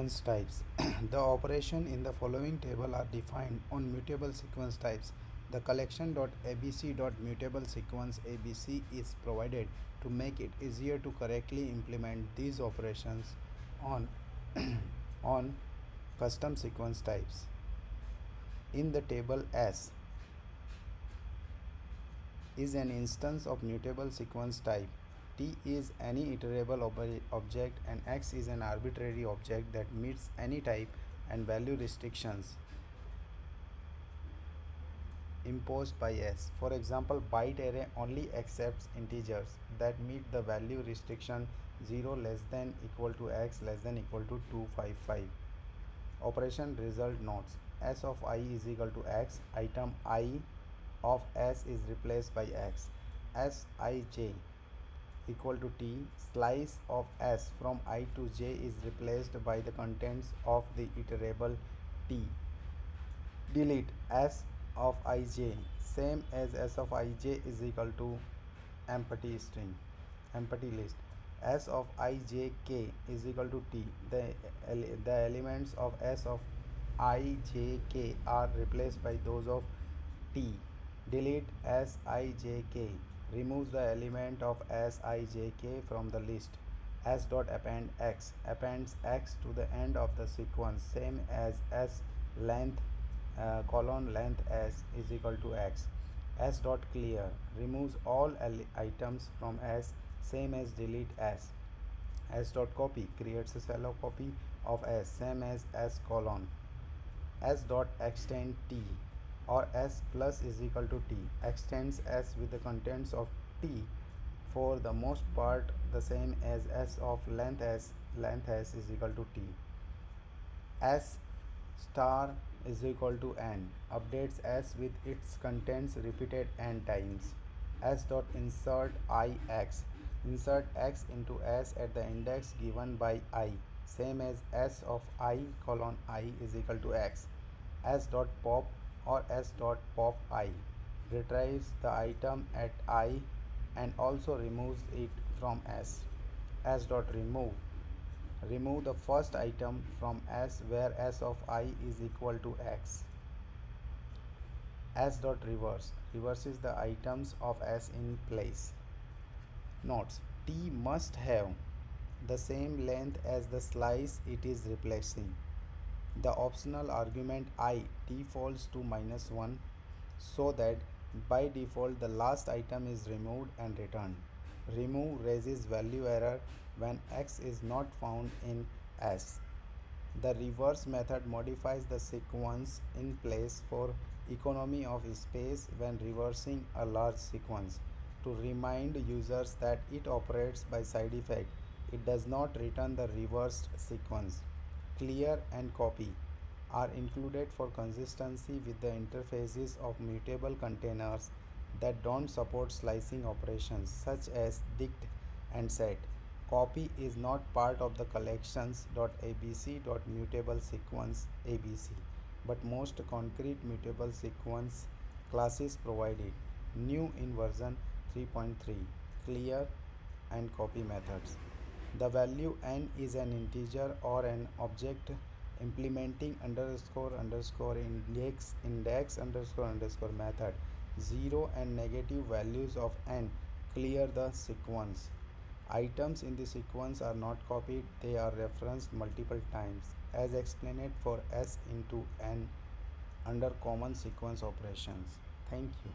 sequence types. The operation in the following table are defined on mutable sequence types. The collection.abc.mutable sequence abc is provided to make it easier to correctly implement these operations on on custom sequence types. In the table, S is an instance of mutable sequence type. T is any iterable object and X is an arbitrary object that meets any type and value restrictions imposed by S. For example, byte array only accepts integers that meet the value restriction 0 less than equal to X less than equal to 255. Operation result notes. S of I is equal to X. Item I of S is replaced by X. Sij equal to T. Slice of S from I to J is replaced by the contents of the iterable T. Delete S of Ij same as S of Ij is equal to empty string, empty list. S of Ijk is equal to T. The elements of S of Ijk are replaced by those of T. Delete Sijk. Removes the element of Sijk from the list. S dot append X appends X to the end of the sequence same as S length colon length S is equal to X. S dot clear removes all items from S same as delete S. S dot copy creates a shallow copy of S same as S colon. S dot extend T or S plus is equal to T extends S with the contents of T for the most part the same as S of length S is equal to T. S star is equal to n updates S with its contents repeated n times. S dot insert I X insert X into S at the index given by I same as S of I colon I is equal to X. S dot pop or S dot pop I retrieves the item at I and also removes it from S. S dot remove the first item from S where S of I is equal to X. S dot reverses the items of S in place. Notes: T must have the same length as the slice it is replacing. The optional argument I defaults to -1 so that by default the last item is removed and returned. Remove raises value error when X is not found in S. The reverse method modifies the sequence in place for economy of space when reversing a large sequence. To remind users that it operates by side effect, it does not return the reversed sequence. Clear and copy are included for consistency with the interfaces of mutable containers that don't support slicing operations such as dict and set. Copy is not part of the collections.abc.mutable sequence abc, but most concrete mutable sequence classes provide it. New in version 3.3. Clear and copy methods. The value n is an integer or an object implementing underscore underscore index underscore underscore method. 0 and negative values of n clear the sequence. Items in the sequence are not copied, they are referenced multiple times as explained for S into n under common sequence operations. Thank you.